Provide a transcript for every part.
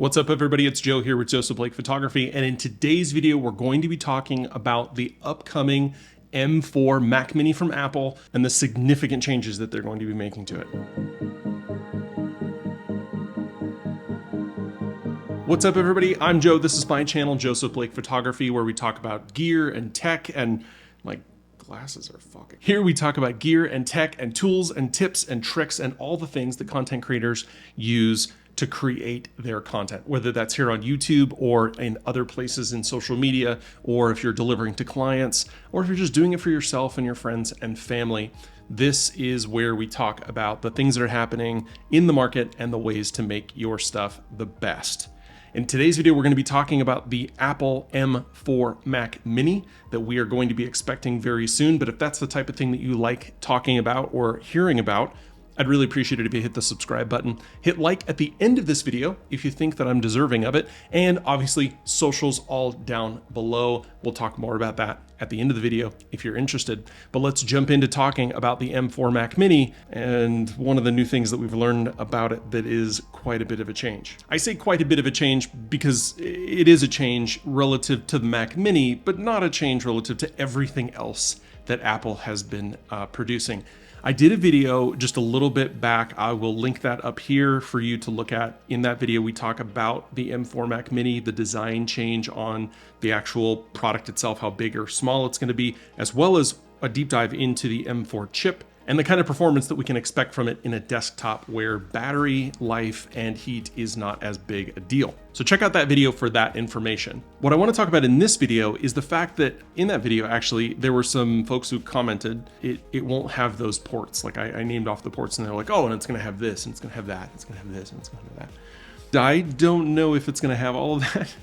What's up, everybody? It's Joe here with Joseph Blake Photography, and in today's video, we're going to be talking about the upcoming M4 Mac Mini from Apple and the significant changes that they're going to be making to it. What's up, everybody? I'm Joe. This is my channel, Joseph Blake Photography, where we talk about gear and tech and glasses are fucking. Here we talk about gear and tech and tools and tips and tricks and all the things that content creators use to create their content, whether that's here on YouTube or in other places in social media, or if you're delivering to clients, or if you're just doing it for yourself and your friends and family. This is where we talk about the things that are happening in the market and the ways to make your stuff the best. In today's video, we're going to be talking about the Apple M4 Mac Mini that we are going to be expecting very soon. But if that's the type of thing that you like talking about or hearing about, I'd really appreciate it if you hit the subscribe button. Hit like at the end of this video if you think that I'm deserving of it. And obviously, socials all down below. We'll talk more about that at the end of the video if you're interested. But let's jump into talking about the M4 Mac Mini and one of the new things that we've learned about it that is quite a bit of a change. I say quite a bit of a change because it is a change relative to the Mac Mini, but not a change relative to everything else that Apple has been producing. I did a video just a little bit back. I will link that up here for you to look at. In that video, we talk about the M4 Mac Mini, the design change on the actual product itself, how big or small it's going to be, as well as a deep dive into the M4 chip and the kind of performance that we can expect from it in a desktop where battery life and heat is not as big a deal. So check out that video for that information. What I want to talk about in this video is the fact that in that video, actually, there were some folks who commented it won't have those ports. Like I named off the ports and they're like, oh, and it's going to have this, and it's going to have that, it's going to have this, and it's going to have that. I don't know if it's going to have all of that.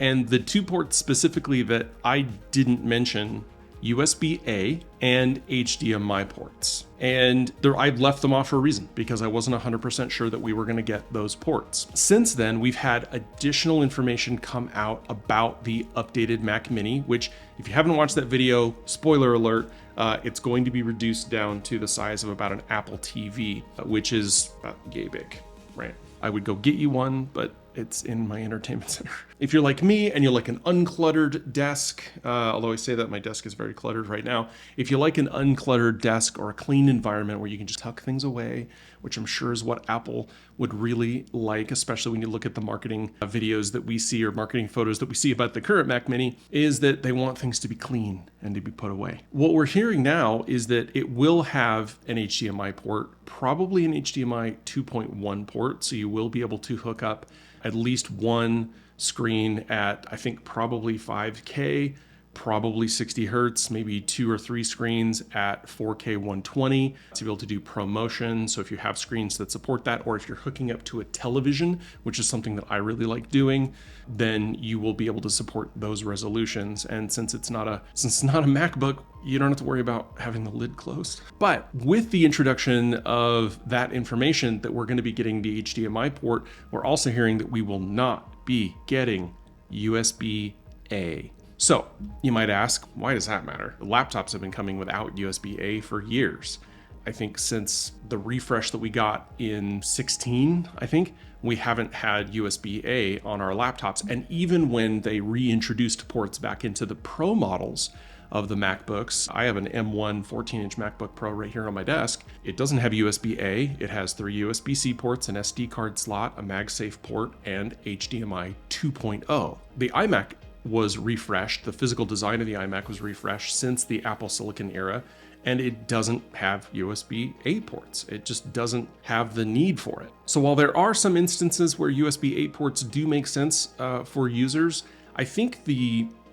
And the two ports specifically that I didn't mention, USB-A and HDMI ports. And I've left them off for a reason, because I wasn't 100% sure that we were going to get those ports. Since then, we've had additional information come out about the updated Mac Mini, which if you haven't watched that video, spoiler alert, it's going to be reduced down to the size of about an Apple TV, which is about yay big, right? I would go get you one, but it's in my entertainment center. If you're like me and you like an uncluttered desk, although I say that my desk is very cluttered right now, if you like an uncluttered desk or a clean environment where you can just tuck things away, which I'm sure is what Apple would really like, especially when you look at the marketing videos that we see or marketing photos that we see about the current Mac Mini, is that they want things to be clean and to be put away. What we're hearing now is that it will have an HDMI port, probably an HDMI 2.1 port, so you will be able to hook up at least one screen at, I think, probably 5K, probably 60 hertz, maybe 2 or 3 screens at 4K 120 to be able to do ProMotion. So if you have screens that support that, or if you're hooking up to a television, which is something that I really like doing, then you will be able to support those resolutions. And since it's not a MacBook, you don't have to worry about having the lid closed. But with the introduction of that information that we're going to be getting the HDMI port, we're also hearing that we will not be getting USB-A. So you might ask, why does that matter? The laptops have been coming without USB-A for years. I think since the refresh that we got in 16, I think, we haven't had USB-A on our laptops. And even when they reintroduced ports back into the Pro models of the MacBooks, I have an M1 14-inch MacBook Pro right here on my desk. It doesn't have USB-A. It has 3 USB-C ports, an SD card slot, a MagSafe port, and HDMI 2.0. The iMac was refreshed. The physical design of the iMac was refreshed since the Apple Silicon era, and it doesn't have USB-A ports. It just doesn't have the need for it. So while there are some instances where USB-A ports do make sense for users, I think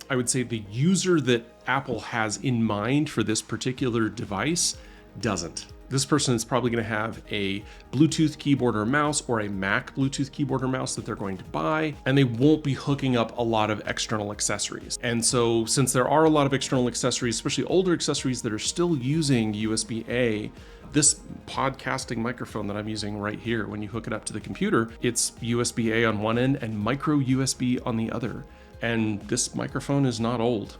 I would say the user that Apple has in mind for this particular device doesn't. This person is probably going to have a Bluetooth keyboard or mouse, or a Mac Bluetooth keyboard or mouse that they're going to buy, and they won't be hooking up a lot of external accessories. And so since there are a lot of external accessories, especially older accessories that are still using USB-A, this podcasting microphone that I'm using right here, when you hook it up to the computer, it's USB-A on one end and micro USB on the other. And this microphone is not old.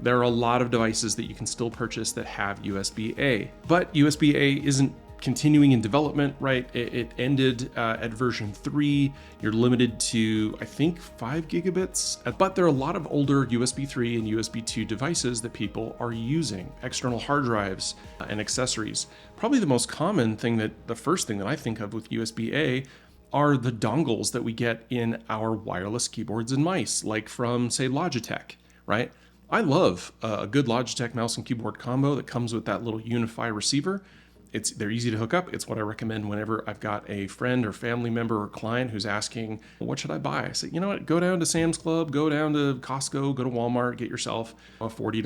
There are a lot of devices that you can still purchase that have USB-A, but USB-A isn't continuing in development, right? It ended at version 3. You're limited to, I think, 5 gigabits, but there are a lot of older USB 3 and USB 2 devices that people are using, external hard drives and accessories. Probably the most common thing the first thing that I think of with USB-A are the dongles that we get in our wireless keyboards and mice, like from, say, Logitech, right? I love a good Logitech mouse and keyboard combo that comes with that little Unify receiver. They're easy to hook up. It's what I recommend whenever I've got a friend or family member or client who's asking, what should I buy? I say, you know what, go down to Sam's Club, go down to Costco, go to Walmart, get yourself a $40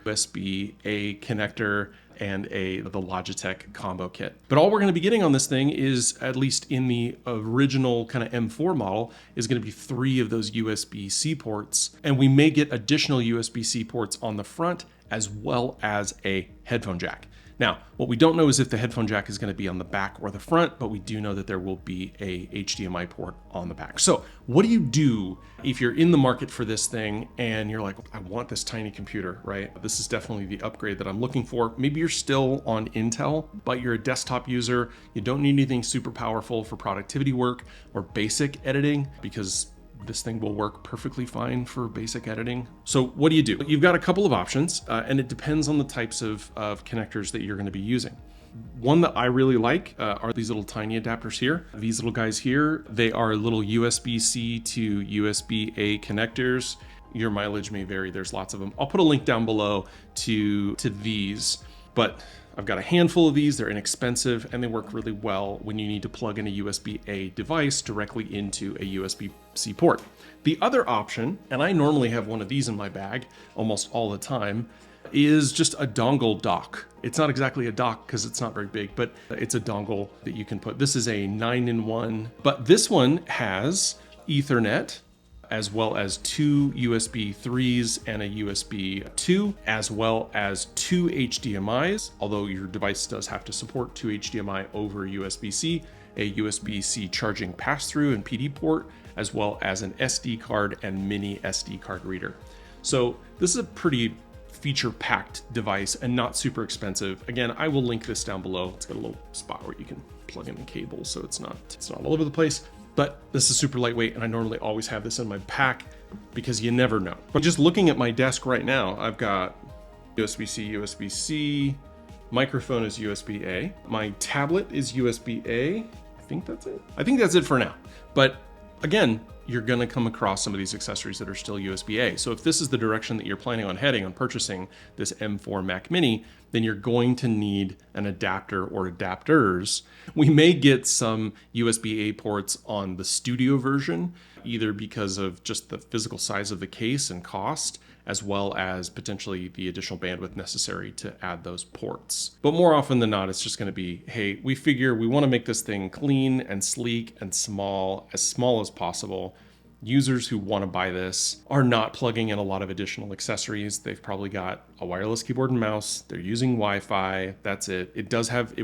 USB-A connector and the Logitech combo kit. But all we're going to be getting on this thing is, at least in the original kind of M4 model, is going to be 3 of those USB-C ports. And we may get additional USB-C ports on the front as well as a headphone jack. Now, what we don't know is if the headphone jack is going to be on the back or the front, but we do know that there will be a HDMI port on the back. So what do you do if you're in the market for this thing and you're like, I want this tiny computer, right? This is definitely the upgrade that I'm looking for. Maybe you're still on Intel, but you're a desktop user. You don't need anything super powerful for productivity work or basic editing, because this thing will work perfectly fine for basic editing. So what do? You've got a couple of options, and it depends on the types of connectors that you're going to be using. One that I really like are these little tiny adapters here. These little guys here, they are little USB-C to USB-A connectors. Your mileage may vary. There's lots of them. I'll put a link down below to these, but I've got a handful of these. They're inexpensive and they work really well when you need to plug in a USB-A device directly into a USB-C port. The other option, and I normally have one of these in my bag almost all the time, is just a dongle dock. It's not exactly a dock because it's not very big, but it's a dongle that you can put. This is a 9-in-1, but this one has Ethernet, as well as 2 USB 3s and a USB 2, as well as 2 HDMIs, although your device does have to support 2 HDMI over USB-C, a USB-C charging pass-through and PD port, as well as an SD card and mini SD card reader. So this is a pretty feature-packed device and not super expensive. Again, I will link this down below. It's got a little spot where you can plug in the cable, so it's not all over the place. But this is super lightweight, and I normally always have this in my pack because you never know. But just looking at my desk right now, I've got USB-C, USB-C, microphone is USB-A, my tablet is USB-A. I think that's it. I think that's it for now. But again, you're gonna come across some of these accessories that are still USB-A. So if this is the direction that you're planning on heading on purchasing this M4 Mac Mini, then you're going to need an adapter or adapters. We may get some USB-A ports on the studio version, either because of just the physical size of the case and cost, as well as potentially the additional bandwidth necessary to add those ports. But more often than not, it's just going to be, hey, we figure we want to make this thing clean and sleek and small as possible. Users who want to buy this are not plugging in a lot of additional accessories. They've probably got a wireless keyboard and mouse. They're using Wi-Fi. That's it. It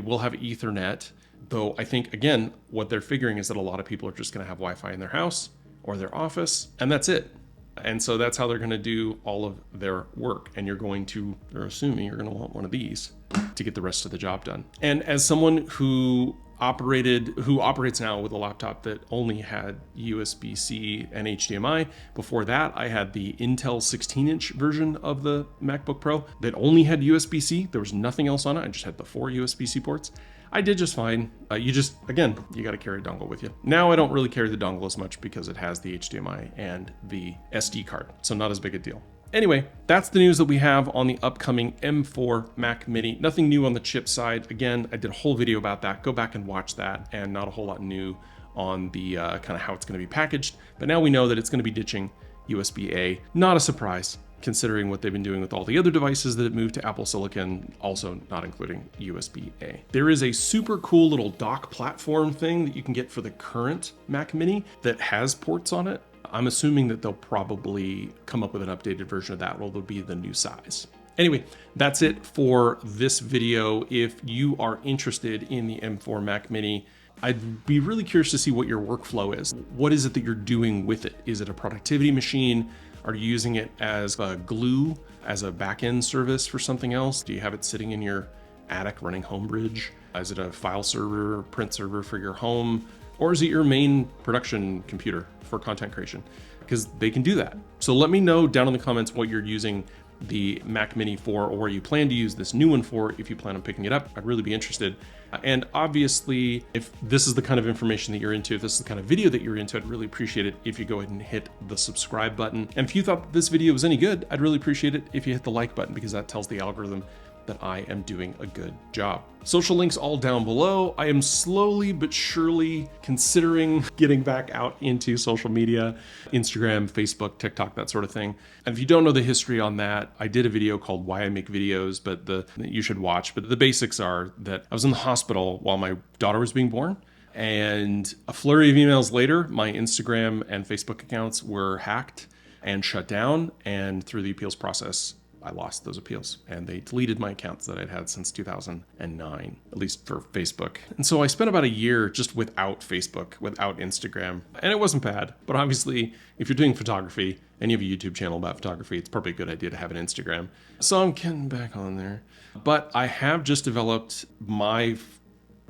will have Ethernet, though I think, again, what they're figuring is that a lot of people are just going to have Wi-Fi in their house or their office, and that's it. And so that's how they're going to do all of their work. And they're assuming you're going to want one of these to get the rest of the job done. And as someone who operates now with a laptop that only had USB-C and HDMI. Before that, I had the Intel 16-inch version of the MacBook Pro that only had USB-C. There was nothing else on it. I just had the 4 USB-C ports. I did just fine. You got to carry a dongle with you. Now I don't really carry the dongle as much because it has the HDMI and the SD card, so not as big a deal. Anyway, that's the news that we have on the upcoming M4 Mac Mini. Nothing new on the chip side. Again, I did a whole video about that. Go back and watch that, and not a whole lot new on the kind of how it's going to be packaged. But now we know that it's going to be ditching USB-A. Not a surprise, considering what they've been doing with all the other devices that have moved to Apple Silicon, also not including USB-A. There is a super cool little dock platform thing that you can get for the current Mac Mini that has ports on it. I'm assuming that they'll probably come up with an updated version of that, or it'll be the new size. Anyway, that's it for this video. If you are interested in the M4 Mac Mini, I'd be really curious to see what your workflow is. What is it that you're doing with it? Is it a productivity machine? Are you using it as a glue, as a back-end service for something else? Do you have it sitting in your attic running Homebridge? Is it a file server, print server for your home? Or is it your main production computer for content creation? Because they can do that. So let me know down in the comments what you're using the Mac Mini for, or where you plan to use this new one for if you plan on picking it up. I'd really be interested. And obviously, if this is the kind of information that you're into, if this is the kind of video that you're into, I'd really appreciate it if you go ahead and hit the subscribe button. And if you thought this video was any good, I'd really appreciate it if you hit the like button, because that tells the algorithm that I am doing a good job. Social links all down below. I am slowly but surely considering getting back out into social media, Instagram, Facebook, TikTok, that sort of thing. And if you don't know the history on that, I did a video called Why I Make Videos, but you should watch. But the basics are that I was in the hospital while my daughter was being born. And a flurry of emails later, my Instagram and Facebook accounts were hacked and shut down. And through the appeals process, I lost those appeals, and they deleted my accounts that I'd had since 2009, at least for Facebook. And so I spent about a year just without Facebook, without Instagram, and it wasn't bad. But obviously, if you're doing photography and you have a YouTube channel about photography, it's probably a good idea to have an Instagram. So I'm getting back on there. But I have just developed my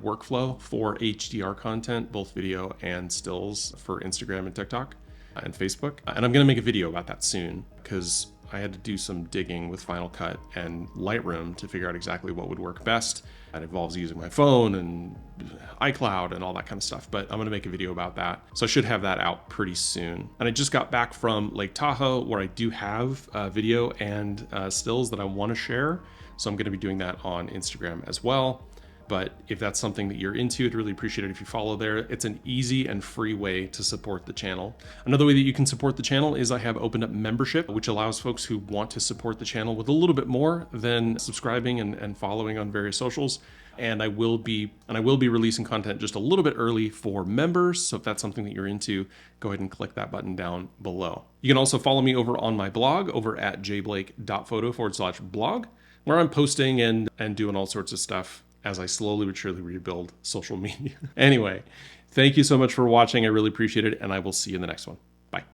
workflow for HDR content, both video and stills, for Instagram and TikTok and Facebook. And I'm going to make a video about that soon, because I had to do some digging with Final Cut and Lightroom to figure out exactly what would work best. That involves using my phone and iCloud and all that kind of stuff, but I'm gonna make a video about that. So I should have that out pretty soon. And I just got back from Lake Tahoe, where I do have video and stills that I wanna share. So I'm gonna be doing that on Instagram as well. But if that's something that you're into, I'd really appreciate it if you follow there. It's an easy and free way to support the channel. Another way that you can support the channel is I have opened up membership, which allows folks who want to support the channel with a little bit more than subscribing and following on various socials. And I will be releasing content just a little bit early for members. So if that's something that you're into, go ahead and click that button down below. You can also follow me over on my blog over at jblake.photo/blog, where I'm posting and doing all sorts of stuff as I slowly but surely rebuild social media. Anyway, thank you so much for watching. I really appreciate it, and I will see you in the next one.